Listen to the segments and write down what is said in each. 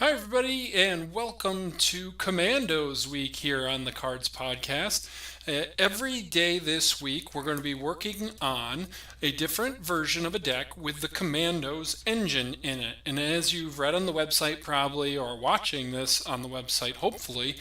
Hi, everybody, and welcome to Commandos Week here on the Cards Podcast. Every day this week, we're going to be working on a different version of a deck with the Commandos engine in it. And as you've read on the website, probably, or watching this on the website, hopefully,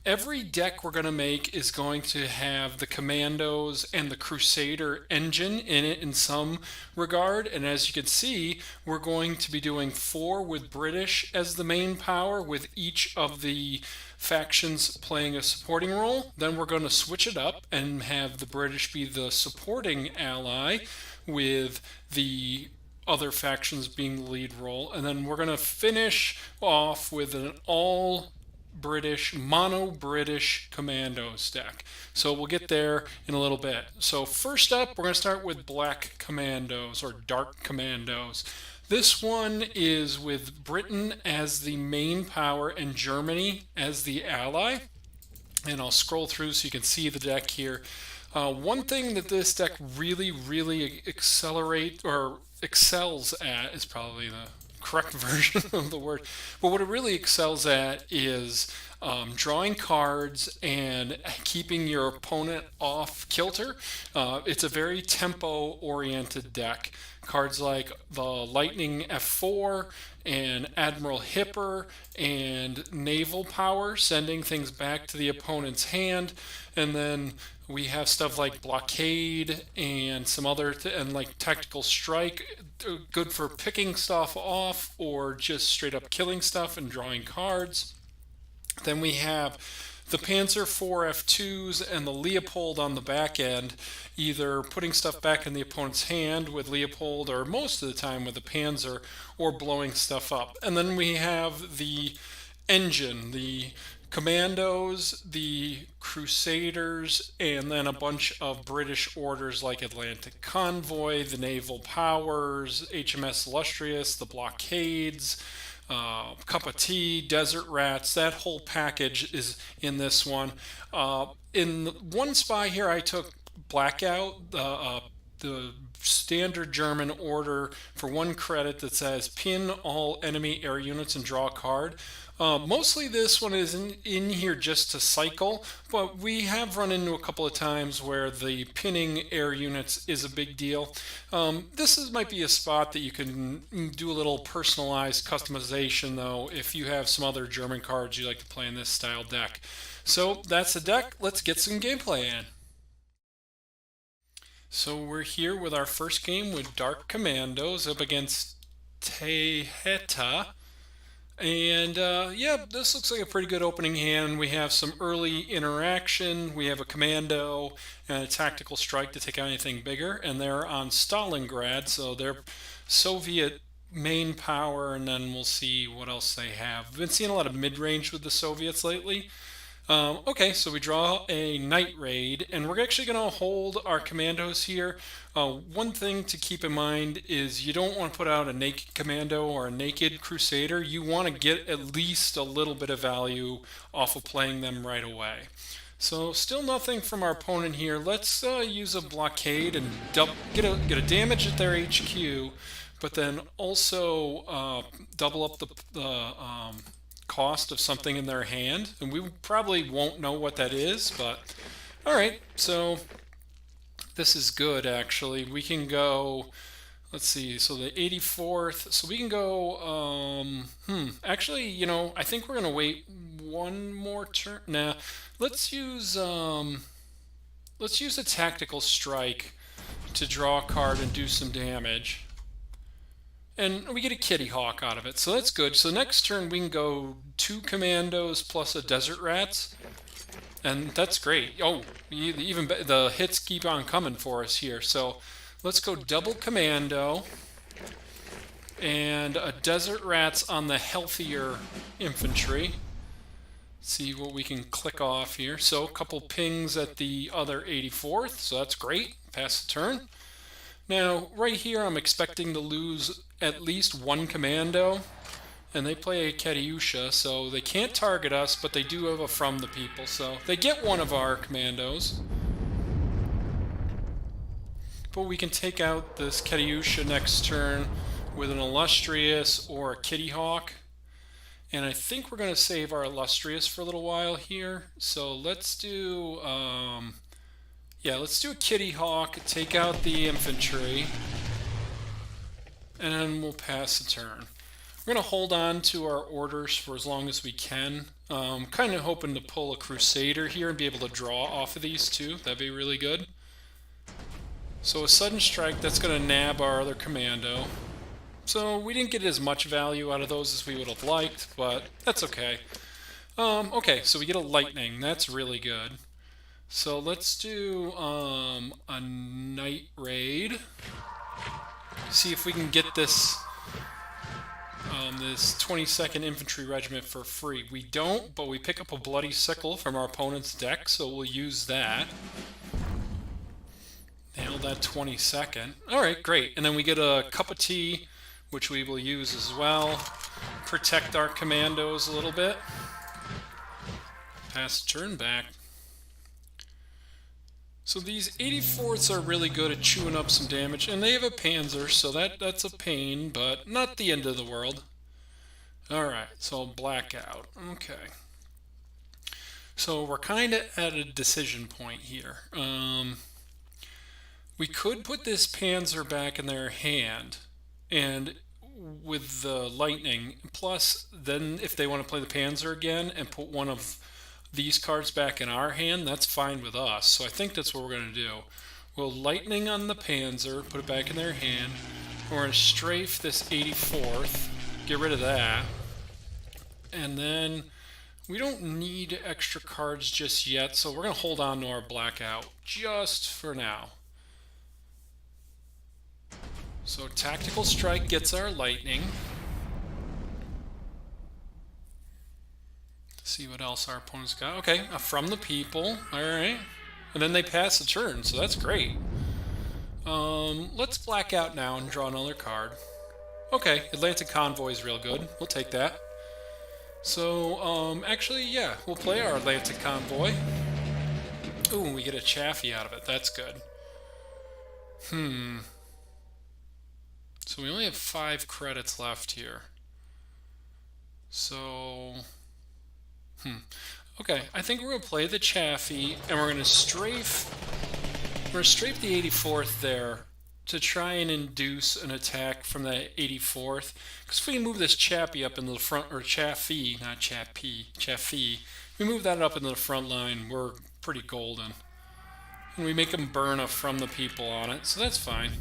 every deck we're going to make is going to have the Commandos and the Crusader engine in it in some regard. And as you can see, we're going to be doing 4 with British as the main power, with each of the factions playing a supporting role. Then we're going to switch it up and have the British be the supporting ally, with the other factions being the lead role. And then we're going to finish off with an all British, mono British Commandos deck. So we'll get there in a little bit. So first up, we're going to start with Black Commandos, or Dark Commandos. This one is with Britain as the main power and Germany as the ally. And I'll scroll through so you can see the deck here. One thing that this deck really excels at is probably the correct version of the word. But what it really excels at is drawing cards and keeping your opponent off kilter. It's a very tempo-oriented deck. Cards like the Lightning F4 and Admiral Hipper and Naval Power, sending things back to the opponent's hand. And then we have stuff like Blockade and some other, and like Tactical Strike, good for picking stuff off or just straight up killing stuff and drawing cards. Then we have the Panzer IV F2s and the Leopold on the back end, either putting stuff back in the opponent's hand with Leopold, or most of the time with the Panzer, or blowing stuff up. And then we have the engine, the Commandos, the Crusaders, and then a bunch of British orders like Atlantic Convoy, the Naval Powers, HMS Illustrious, the Blockades, Cup of Tea, Desert Rats. That whole package is in this one. In one spot here, I took Blackout, the standard German order, for 1 credit that says pin all enemy air units and draw a card. Mostly this one is in here just to cycle, but we have run into a couple of times where the pinning air units is a big deal. Might be a spot that you can do a little personalized customization, though, if you have some other German cards you like to play in this style deck. So that's the deck. Let's get some gameplay in. So we're here with our first game with Dark Commandos up against Teheta. And yeah, this looks like a pretty good opening hand. We have some early interaction. We have a commando and a tactical strike to take out anything bigger. And they're on Stalingrad, so they're Soviet main power. And then we'll see what else they have. We've been seeing a lot of mid-range with the Soviets lately. Okay, so we draw a Night Raid, and we're actually going to hold our commandos here. One thing to keep in mind is you don't want to put out a naked commando or a naked crusader. You want to get at least a little bit of value off of playing them right away. So still nothing from our opponent here. Let's use a blockade and get a damage at their HQ, but then also double up the cost of something in their hand, and we probably won't know what that is, but all right. So this is good, actually. We can go, let's see, so the 84th, so we can go actually, I think we're gonna wait one more turn. Nah, let's use a tactical strike to draw a card and do some damage. And we get a Kitty Hawk out of it, so that's good. So next turn we can go 2 commandos plus a Desert Rats, and that's great. Oh, even the hits keep on coming for us here. So let's go double commando and a Desert Rats on the healthier infantry. See what we can click off here. So a couple pings at the other 84th, so that's great. Pass the turn. Now, right here, I'm expecting to lose at least 1 commando, and they play a Katyusha, so they can't target us, but they do have a From the People, so they get 1 of our commandos. But we can take out this Katyusha next turn with an Illustrious or a Kitty Hawk. And I think we're going to save our illustrious for a little while here. So let's do, yeah, let's do a Kitty Hawk, take out the infantry, and then we'll pass the turn. We're going to hold on to our orders for as long as we can. Kind of hoping to pull a Crusader here and be able to draw off of these two. That'd be really good. So a sudden strike, that's going to nab our other commando. So we didn't get as much value out of those as we would have liked, but that's okay. Okay, so we get a lightning. That's really good. So let's do a night raid. See if we can get this this 22nd Infantry Regiment for free. We don't, but we pick up a Bloody Sickle from our opponent's deck, so we'll use that. Nail that 22nd. Alright, great. And then we get a Cup of Tea, which we will use as well. Protect our commandos a little bit. Pass turn back. So these 84ths are really good at chewing up some damage, and they have a Panzer, so that's a pain, but not the end of the world. Alright, so blackout. Okay. So we're kind of at a decision point here. We could put this Panzer back in their hand, and with the lightning, plus then if they want to play the Panzer again and put one of these cards back in our hand, that's fine with us. So I think that's what we're going to do. We'll lightning on the Panzer, put it back in their hand. We're going to strafe this 84th, get rid of that. And then we don't need extra cards just yet, so we're going to hold on to our blackout just for now. So tactical strike gets our lightning. See what else our opponents got. Okay, from the people. Alright. And then they pass the turn, so that's great. Let's black out now and draw another card. Okay, Atlantic Convoy is real good. We'll take that. So, actually, yeah, we'll play our Atlantic Convoy. Ooh, we get a Chaffee out of it. That's good. So we only have 5 credits left here. So... Okay, I think we're going to play the Chaffee, and we're going to strafe the 84th there to try and induce an attack from the 84th. Because if we move this Chappie up into the front, or Chaffee, not Chappie, Chaffee, we move that up into the front line, we're pretty golden. And we make them burn a from the people on it, so that's fine.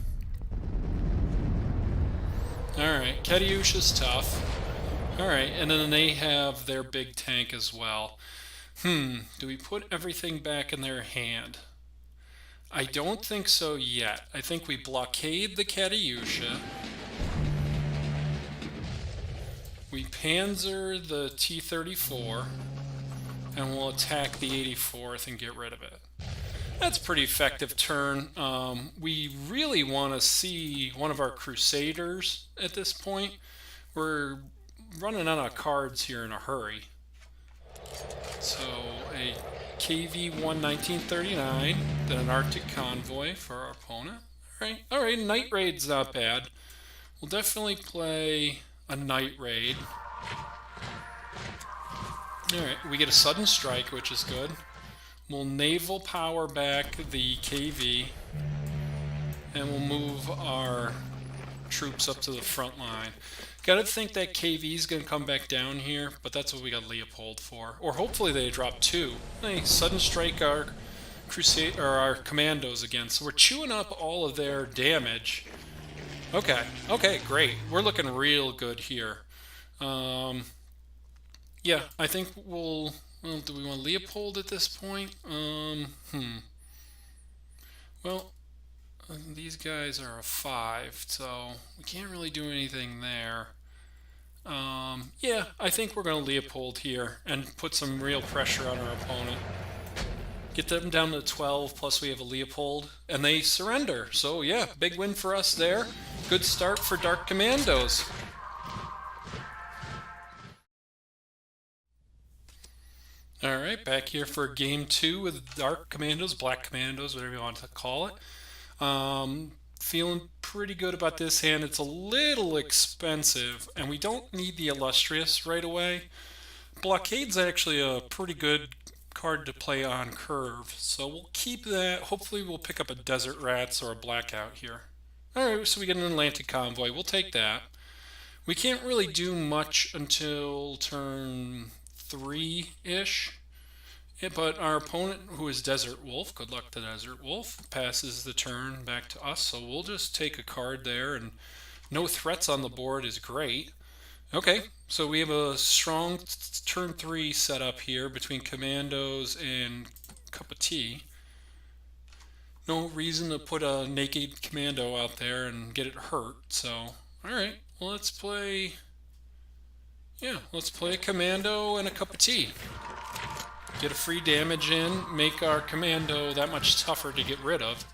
Alright, Katyusha's tough. Alright, and then they have their big tank as well. Do we put everything back in their hand? I don't think so yet. I think we blockade the Katyusha. We panzer the T-34, and we'll attack the 84th and get rid of it. That's a pretty effective turn. We really want to see one of our Crusaders at this point. We're running out of cards here in a hurry. So a KV-1 1939, then an Arctic Convoy for our opponent. Alright, Night Raid's not bad. We'll definitely play a Night Raid. Alright, we get a sudden strike, which is good. We'll naval power back the KV, and we'll move our troops up to the front line. Gotta think that KV is gonna come back down here, but that's what we got Leopold for. Or hopefully they drop 2. They sudden strike our crusade or our commandos again. So we're chewing up all of their damage. Okay, great. We're looking real good here. Yeah, I think we'll. Well, do we want Leopold at this point? Well, these guys are a 5, so we can't really do anything there. Yeah, I think we're going to Leopold here and put some real pressure on our opponent. Get them down to 12, plus we have a Leopold, and they surrender. So yeah, big win for us there. Good start for Dark Commandos. Alright, back here for game 2 with Dark Commandos, Black Commandos, whatever you want to call it. feeling pretty good about this hand. It's a little expensive, and we don't need the Illustrious right away. Blockade's actually a pretty good card to play on curve, so we'll keep that. Hopefully we'll pick up a Desert Rats or a Blackout here. Alright, so we get an Atlantic Convoy. We'll take that. We can't really do much until turn 3-ish. But our opponent, who is Desert Wolf, good luck to Desert Wolf, passes the turn back to us. So we'll just take a card there, and no threats on the board is great. Okay, so we have a strong turn 3 setup here between Commandos and Cup of Tea. No reason to put a naked Commando out there and get it hurt. So, alright, well, let's play a Commando and a Cup of Tea. Get a free damage in, make our Commando that much tougher to get rid of.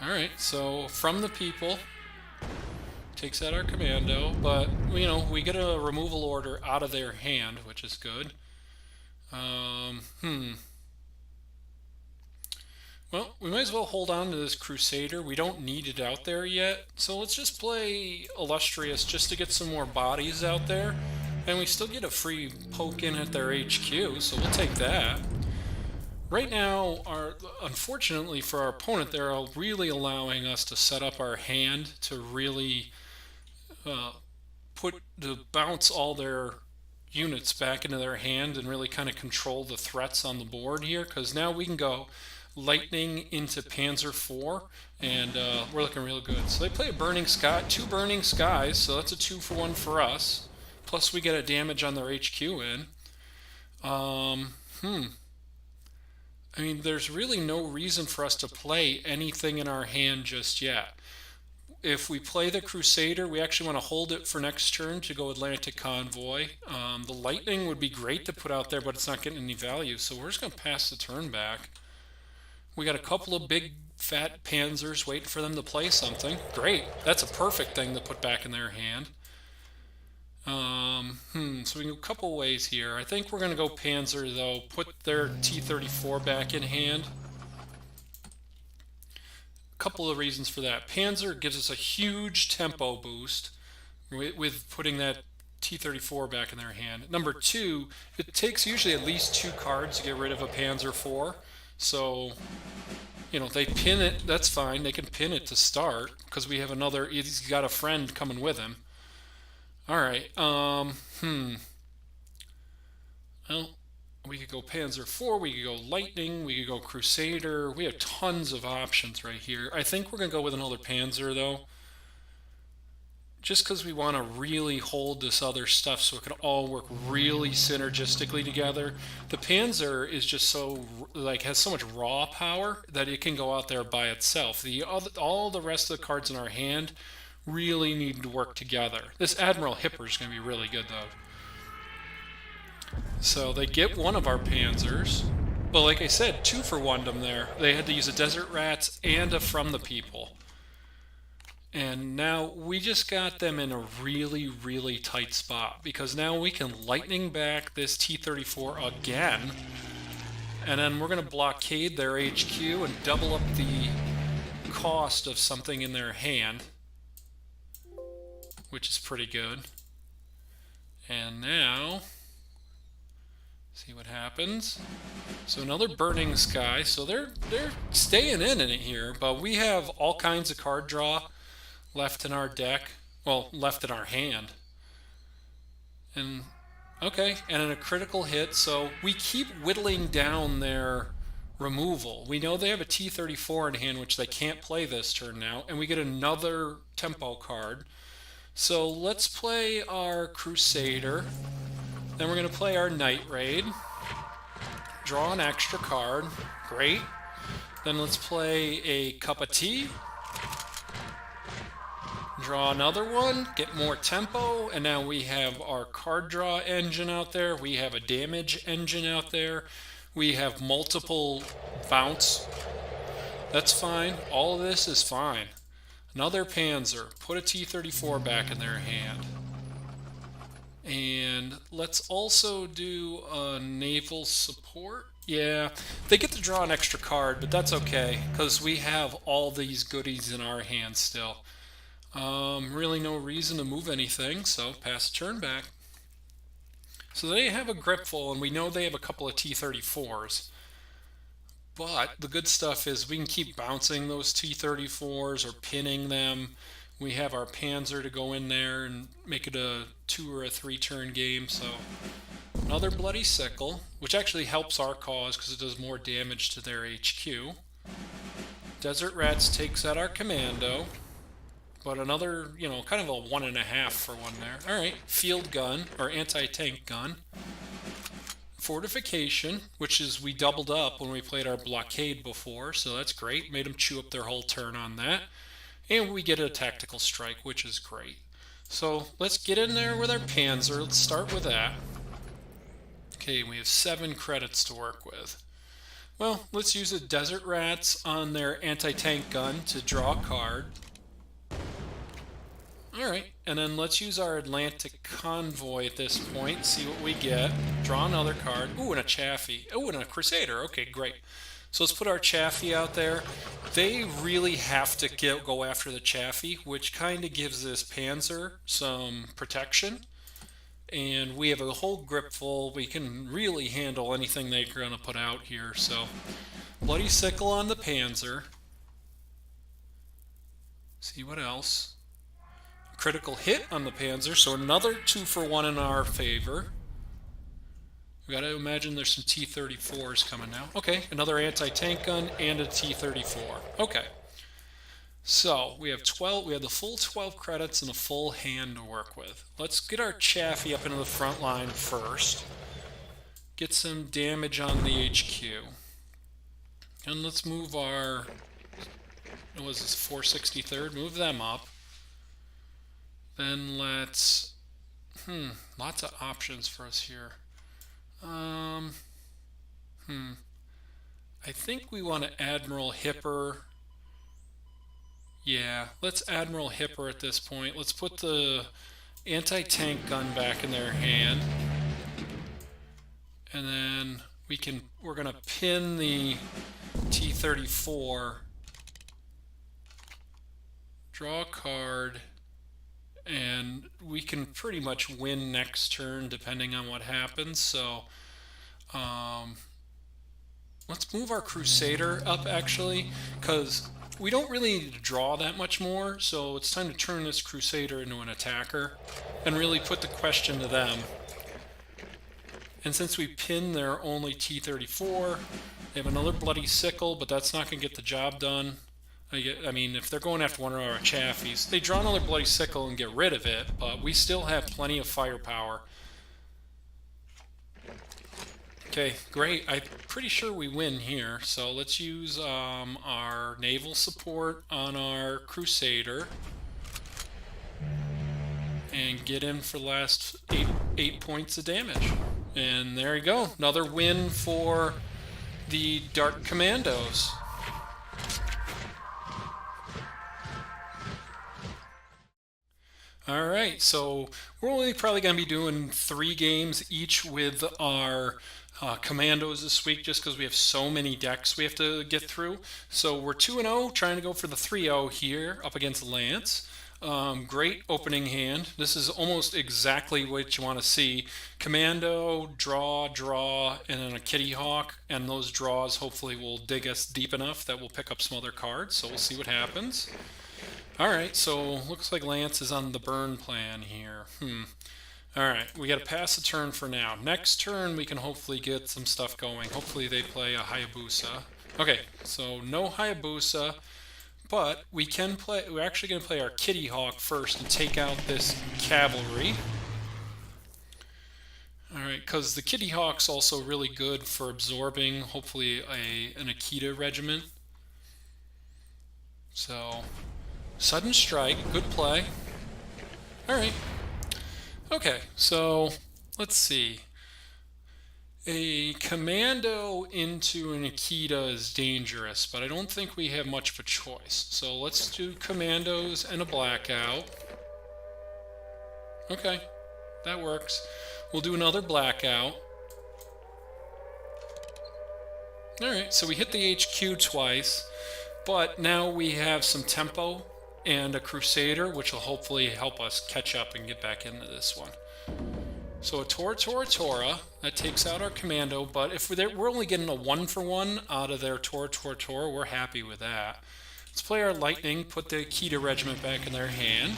Alright, so from the people, takes out our Commando, but, you know, we get a removal order out of their hand, which is good. Well, we might as well hold on to this Crusader. We don't need it out there yet. So let's just play Illustrious just to get some more bodies out there. And we still get a free poke in at their HQ, so we'll take that. Right now, unfortunately for our opponent, they're really allowing us to set up our hand to really bounce all their units back into their hand and really kind of control the threats on the board here, because now we can go Lightning into Panzer IV, and we're looking real good. So they play a Burning Sky, 2 Burning Skies, so that's a 2-for-1 for us. Plus we get a damage on their HQ in. I mean, there's really no reason for us to play anything in our hand just yet. If we play the Crusader, we actually want to hold it for next turn to go Atlantic Convoy. The Lightning would be great to put out there, but it's not getting any value, so we're just going to pass the turn back. We got a couple of big fat Panzers waiting for them to play something. Great. That's a perfect thing to put back in their hand. So we can go a couple ways here. I think we're going to go Panzer, though. Put their T-34 back in hand. A couple of reasons for that. Panzer gives us a huge tempo boost with putting that T-34 back in their hand. Number 2, it takes usually at least 2 cards to get rid of a Panzer IV. So, you know, they pin it, that's fine. They can pin it to start because we have another, he's got a friend coming with him. Alright, well, we could go Panzer IV, we could go Lightning, we could go Crusader. We have tons of options right here. I think we're going to go with another Panzer, though. Just because we want to really hold this other stuff so it can all work really synergistically together. The Panzer is just so, like, has so much raw power that it can go out there by itself. All the rest of the cards in our hand really need to work together. This Admiral Hipper is going to be really good, though. So they get one of our Panzers. But like I said, 2-for-1 them there. They had to use a Desert Rats and a From the People. And now we just got them in a really, really tight spot, because now we can Lightning back this T-34 again, and then we're going to blockade their HQ and double up the cost of something in their hand, which is pretty good. And now, see what happens. So another Burning Sky. So they're staying in it here, but we have all kinds of card draw left in our deck, well, left in our hand. And okay, and in a critical hit, so we keep whittling down their removal. We know they have a T-34 in hand, which they can't play this turn now, and we get another tempo card. So let's play our Crusader, then we're going to play our Night Raid, draw an extra card, great. Then let's play a Cup of Tea, draw another one, get more tempo, and now we have our card draw engine out there. We have a damage engine out there. We have multiple bounce. That's fine. All of this is fine. Another Panzer. Put a T-34 back in their hand. And let's also do a naval support. Yeah, they get to draw an extra card, but that's okay because we have all these goodies in our hands still. Really no reason to move anything, so pass a turn back. So they have a gripful, and we know they have a couple of T-34s. But the good stuff is we can keep bouncing those T-34s or pinning them. We have our Panzer to go in there and make it a 2 or a 3 turn game. So another Bloody Sickle, which actually helps our cause because it does more damage to their HQ. Desert Rats takes out our Commando. But another, kind of a 1.5 for one there. Alright, Field Gun, or Anti-Tank Gun. Fortification, which is we doubled up when we played our blockade before, so that's great. Made them chew up their whole turn on that. And we get a tactical strike, which is great. So let's get in there with our Panzer. Let's start with that. Okay, we have 7 credits to work with. Well, let's use the Desert Rats on their anti-tank gun to draw a card. Alright, and then let's use our Atlantic Convoy at this point, see what we get. Draw another card. Ooh, and a Chaffee. Ooh, and a Crusader. Okay, great. So let's put our Chaffee out there. They really have to go after the Chaffee, which kind of gives this Panzer some protection. And we have a whole grip full. We can really handle anything they're going to put out here. So, Bloody Sickle on the Panzer. See what else. Critical hit on the Panzer, so another 2 for 1 in our favor. We gotta imagine there's some T-34s coming now. Okay, another anti-tank gun and a T-34. Okay. So we have 12. We have the full 12 credits and a full hand to work with. Let's get our Chaffee up into the front line first. Get some damage on the HQ. And let's move our, what was this, 463rd? Move them up. Then let's, lots of options for us here. I think we want to Admiral Hipper. Yeah, let's Admiral Hipper at this point. Let's put the anti-tank gun back in their hand. And then we're going to pin the T-34. Draw a card. And we can pretty much win next turn depending on what happens. So let's move our Crusader up actually, because we don't really need to draw that much more. So it's time to turn this Crusader into an attacker and really put the question to them. And since we pin their only T-34, they have another Bloody Sickle, but that's not going to get the job done. I mean, if they're going after one of our Chaffies, they draw another Bloody Sickle and get rid of it, but we still have plenty of firepower. Okay, great. I'm pretty sure we win here, so let's use our naval support on our Crusader and get in for the last 8 points of damage. And there you go, another win for the Dark Commandos. Alright, so we're only probably going to be doing 3 games each with our Commandos this week just because we have so many decks we have to get through. So we're 2-0, trying to go for the 3-0 here up against Lance. Great opening hand. This is almost exactly what you want to see. Commando, draw, and then a Kitty Hawk, and those draws hopefully will dig us deep enough that we'll pick up some other cards, so we'll see what happens. Alright, so looks like Lance is on the burn plan here. Alright, we got to pass a turn for now. Next turn we can hopefully get some stuff going. Hopefully they play a Hayabusa. Okay, so no Hayabusa, but we can play, we're actually going to play our Kitty Hawk first and take out this cavalry. Alright, because the Kitty Hawk's also really good for absorbing, hopefully, an Akita regiment. So, sudden strike, good play. Alright. Okay, so let's see. A Commando into an Akita is dangerous, but I don't think we have much of a choice. So let's do Commandos and a Blackout. Okay, that works. We'll do another blackout. Alright, so we hit the HQ twice, but now we have some tempo and a Crusader, which will hopefully help us catch up and get back into this one. So a Tora, that takes out our Commando, but if we're only getting a 1-for-1 out of their Tora, we're happy with that. Let's play our Lightning, put the Akita Regiment back in their hand.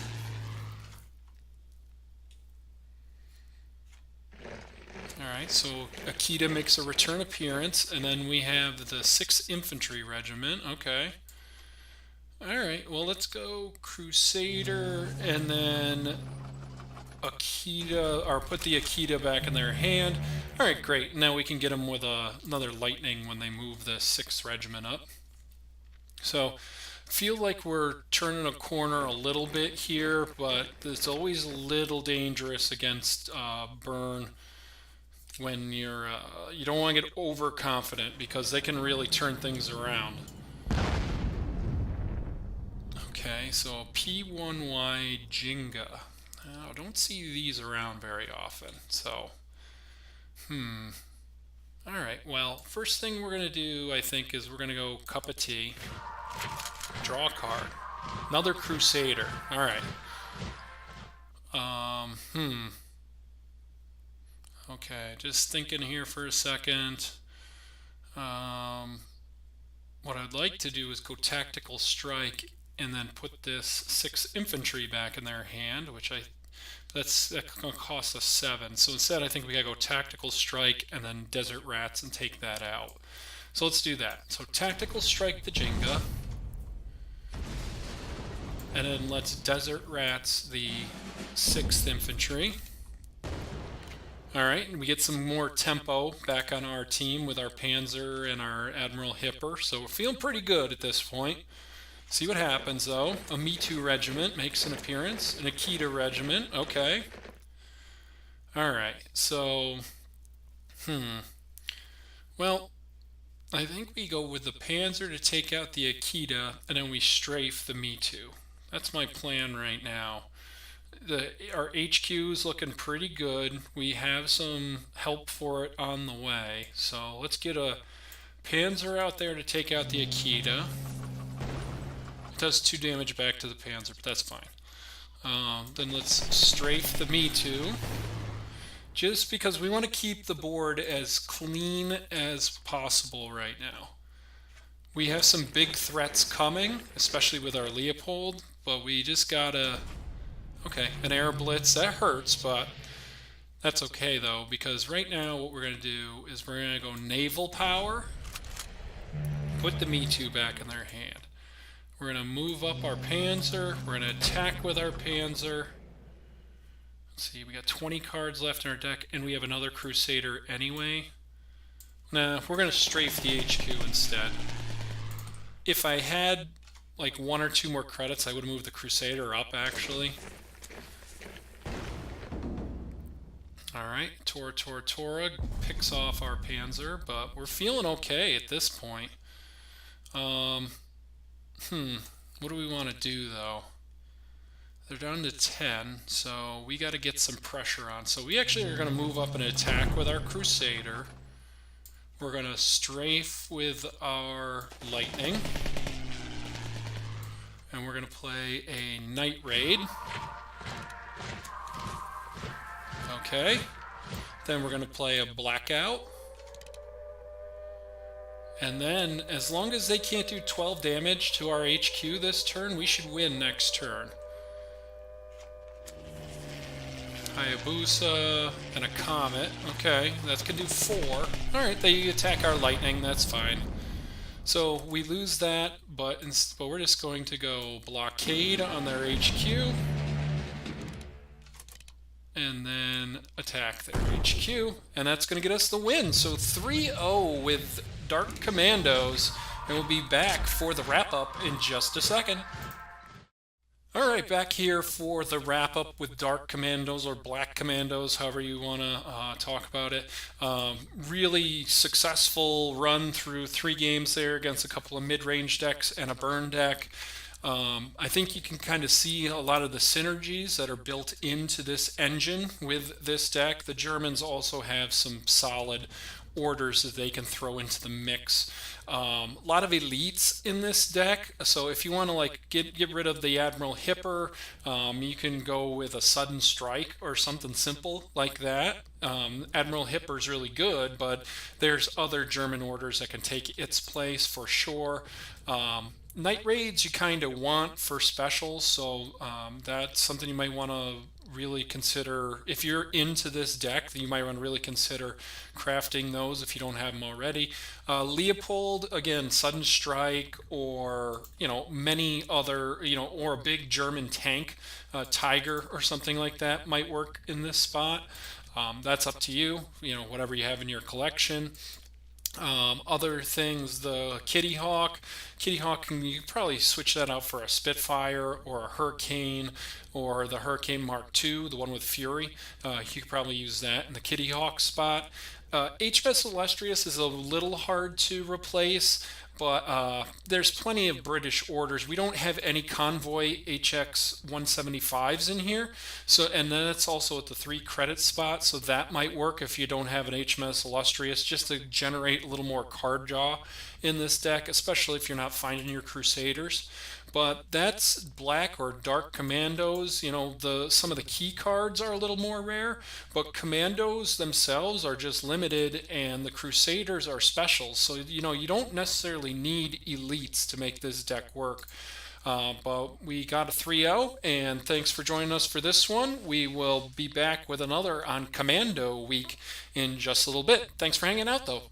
Alright, so Akita makes a return appearance, and then we have the 6th Infantry Regiment. Okay. Alright, well, let's go Crusader, and then Akita, or put the Akita back in their hand. Alright, great. Now we can get them with another Lightning when they move the 6th Regiment up. So, feel like we're turning a corner a little bit here, but it's always a little dangerous against Burn when you don't want to get overconfident, because they can really turn things around. Okay, so P1Y Jenga. I don't see these around very often, so alright, well, first thing we're going to do, I think, is we're going to go Cup of Tea, draw a card, another Crusader. Alright. Okay, just thinking here for a second. What I'd like to do is go Tactical Strike and then put this 6th Infantry back in their hand, which that's going to cost us 7. So instead, I think we got to go Tactical Strike and then Desert Rats and take that out. So let's do that. So Tactical Strike the Jenga, and then let's Desert Rats the 6th Infantry. Alright, we get some more tempo back on our team with our Panzer and our Admiral Hipper, so we're feeling pretty good at this point. See what happens, though. A Me Too Regiment makes an appearance. An Akita Regiment, okay. Alright, so... Well, I think we go with the Panzer to take out the Akita, and then we strafe the Me Too. That's my plan right now. Our HQ is looking pretty good. We have some help for it on the way. So let's get a Panzer out there to take out the Akita. It does 2 damage back to the Panzer, but that's fine. Then let's strafe the Me Too, just because we want to keep the board as clean as possible right now. We have some big threats coming, especially with our Leopold, but we just gotta... Okay, an air blitz, that hurts, but that's okay though, because right now what we're going to do is we're going to go naval power, put the Me Too back in their hand. We're going to move up our Panzer, we're going to attack with our Panzer. Let's see, we got 20 cards left in our deck, and we have another Crusader anyway. Nah, we're going to strafe the HQ instead. If I had like 1 or 2 more credits, I would have moved the Crusader up, actually. Alright, Tora picks off our Panzer, but we're feeling okay at this point. What do we want to do, though? They're down to 10, so we got to get some pressure on. So we actually are going to move up and attack with our Crusader. We're going to strafe with our Lightning. And we're going to play a Night Raid. Okay. Then we're going to play a Blackout. And then, as long as they can't do 12 damage to our HQ this turn, we should win next turn. Hayabusa and a Comet. Okay, that can do 4. Alright, they attack our Lightning, that's fine. So we lose that, but we're just going to go Blockade on their HQ. And then attack their HQ. And that's going to get us the win. So 3-0 with Dark Commandos. And we'll be back for the wrap-up in just a second. Alright, back here for the wrap-up with Dark Commandos, or Black Commandos, however you want to talk about it. Really successful run through 3 games there against a couple of mid-range decks and a burn deck. I think you can kind of see a lot of the synergies that are built into this engine with this deck. The Germans also have some solid orders that they can throw into the mix. A lot of elites in this deck, so if you want to like get rid of the Admiral Hipper, you can go with a Sudden Strike or something simple like that. Admiral Hipper is really good, but there's other German orders that can take its place for sure. Night raids you kind of want for specials, so that's something you might want to really consider. If you're into this deck, you might want to really consider crafting those if you don't have them already. Leopold, again, Sudden Strike, or many other, or a big German tank, Tiger or something like that might work in this spot. That's up to you, whatever you have in your collection. Other things, the Kitty Hawk. Kitty Hawk, you probably switch that out for a Spitfire or a Hurricane or the Hurricane Mark II, the one with Fury. You could probably use that in the Kitty Hawk spot. HMS Illustrious is a little hard to replace, but there's plenty of British orders. We don't have any Convoy HX 175s in here, so and then it's also at the 3 credit spot, so that might work if you don't have an HMS Illustrious, just to generate a little more card draw in this deck, especially if you're not finding your Crusaders. But that's black or dark commandos. The some of the key cards are a little more rare, but commandos themselves are just limited, and the Crusaders are specials. So you don't necessarily need elites to make this deck work. But we got a 3-0, and thanks for joining us for this one. We will be back with another on Commando Week in just a little bit. Thanks for hanging out, though.